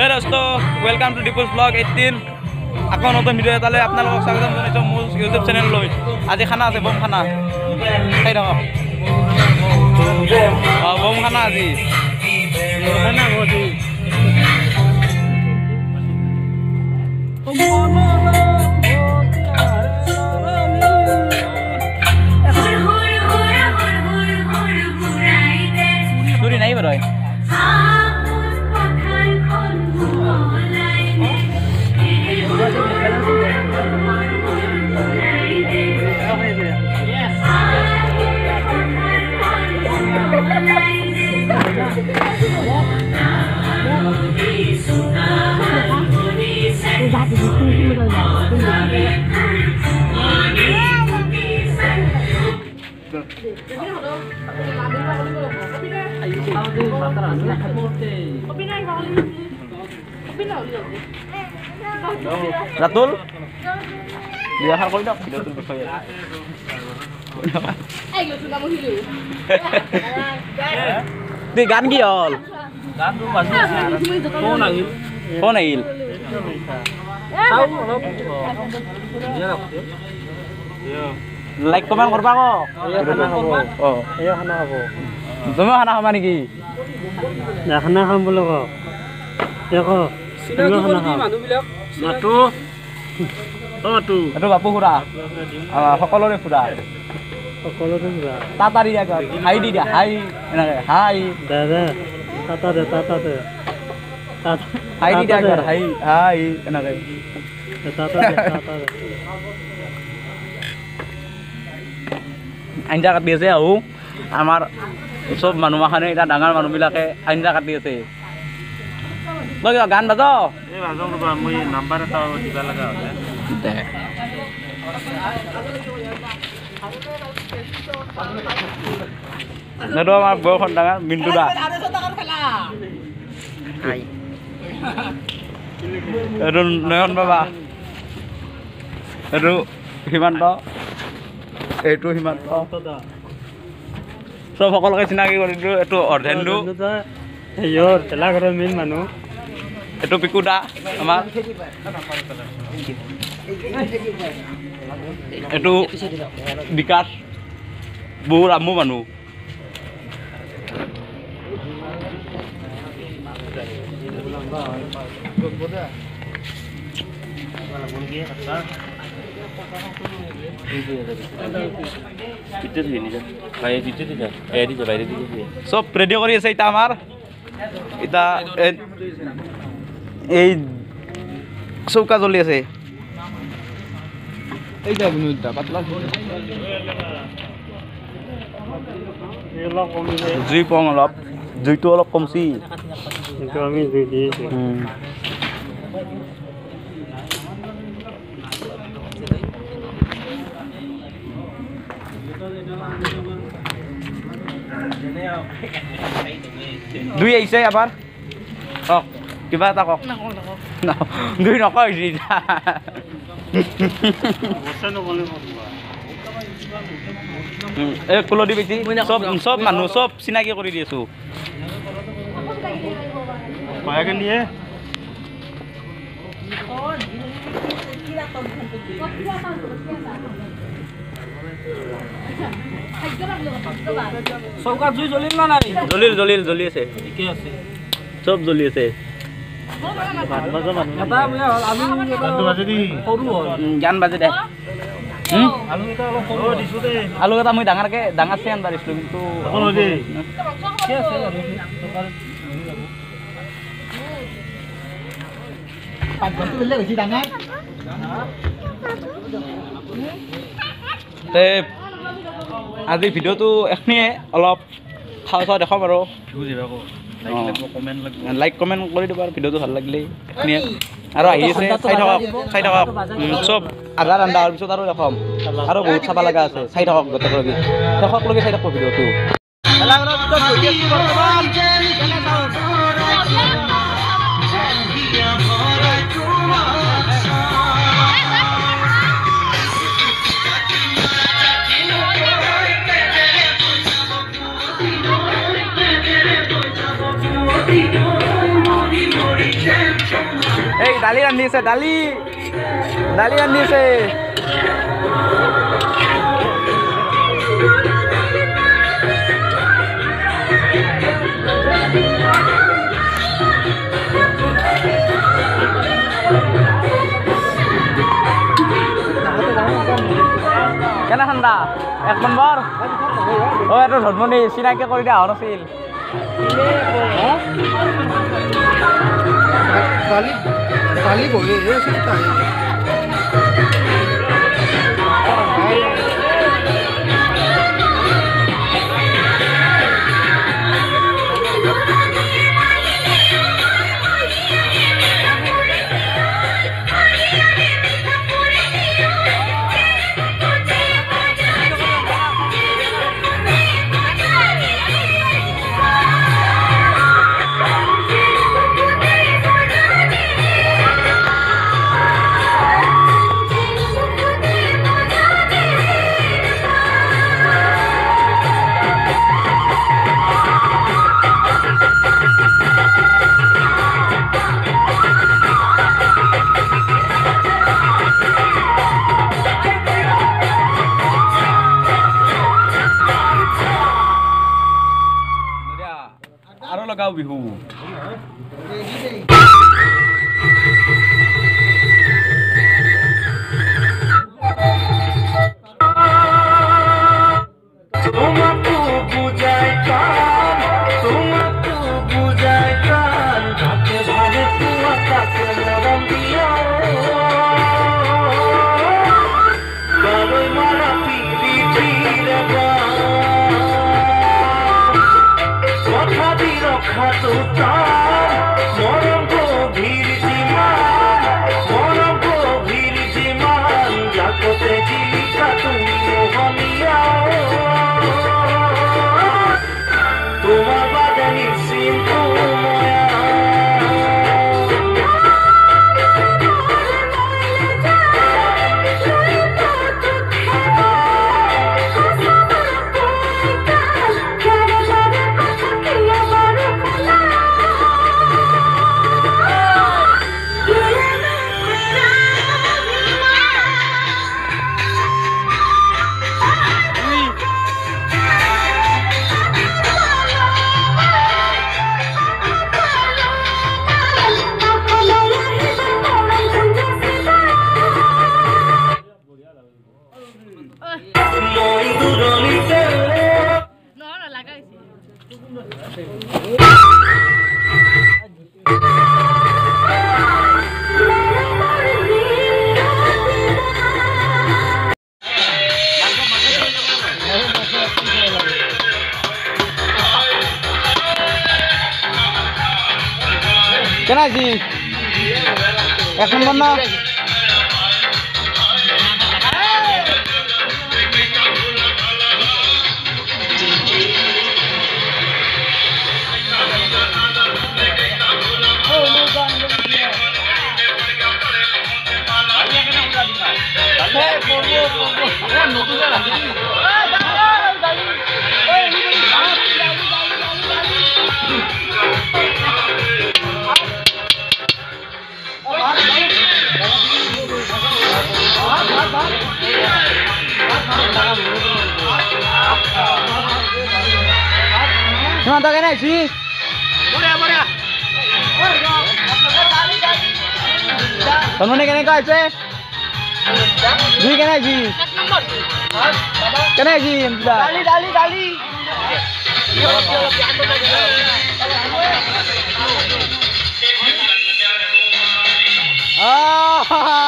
Hey dosto, welcome to Deepul's Vlog 18. Aku nonton video tadi, আপোনালোকক স্বাগতম জনাইছো মোৰ YouTube channel লৈ। আজি খানা আছে বম খানা। খাই থাকক। বম খানা আজি। খানা আজি। Suri nahi baroy. Ratul, dia hal kau dah, dia tu berkaya. Di gan giol. Gan tu masuk. Phone agil. Phone agil. Tahu loh. Like comment korba ko. Oh. Ayo khana khabo. Tumi khana khama niki? Na khana kham bolo ko. Yako. Tumi khana kham. Matu. Matu. Itu bapu khura. Sokolore khura. Sokolore khura. Tatari ya kan. Hai di dia. Hai. Enake. Hai. Dada. Tata de. Tata. Hai di dia kan. Hai. Hai. Enake. Tata de. আঞ্জা কাটি আছে আহো আমাৰ সব মানুহখানে এটা ডাঙৰ মানুহবিলাকে আঞ্জা কাটি আছে লগে গান বাজো এই বাজো ৰবা মই নাম্বাৰ এটা দিবা লাগা আছে দে নটো আমাৰ বয়খন ডাঙৰ মিন্টু দা হাই আৰু নয়ন বাবা আৰু হিমান্ত এইটো হিমান্ত সব সকলোকে চিনাকি কৰি দিলোঁ এইটো অৰ্ধেন্দু হেৰিয়ৰ তেলাঘৰৰ মেইন মানুহ এইটো পিকুদা আমাৰ এইটো বিকাশ বহু ৰামো মানুহ সব ৰেডি কৰি আছে এটা আমাৰ এটা এই চৌকা জ্বলি আছে এইটা বিনুদা পাতলা জুই পং অলপ জুইটো অলপ কমছি কিন্তু আমি জুই দিছো দুই আহিছে আবার কিবা এটা কক দুই নকয় এই কুলদী বেটি সব সব মানুহ সব চিনাকি কৰি দি আছো চৌকা জুই জ্বলিল না নাই জ্বলিল জ্বলি আছে ঠিকে আছে সব জ্বলি আছে গান বাজে দে আলু এটা মই ডাঙৰছে আনবা দিছিলো কিন্তু আজি ভিডিঅ'টো এখনিয়ে অলপ খাওঁ চাওঁ দেখাম আৰু লাইক কমেণ্ট কৰি দিব আৰু ভিডিঅ'টো ভাল লাগিলে এখনিয়ে আৰু আহি আছে চাই থাকক চব আধা ৰান্ধা হোৱাৰ পিছত আৰু দেখাম আৰু বহুত চাব লগা আছে চাই থাকক গোটেইলৈকে শেষলৈকে চাই থাকক ভিডিঅ'টো Mori, mori, mori, দালি ৰান্ধিছে দালি ৰান্ধিছে কেনে ঠাণ্ডা 1 নম্বৰ এইটো ধৰ্মনি চিনাকি কৰি দিয়া হোৱা নাছিল खाली बोले ये सीखता है আৰু লগাও বিহু কেনা জি 1 নম্বৰ না Gimana tuh kena sih? Boleh. Kamu nih kena kau sih? Di kena sih? Kena sih sudah. Dali. Ah.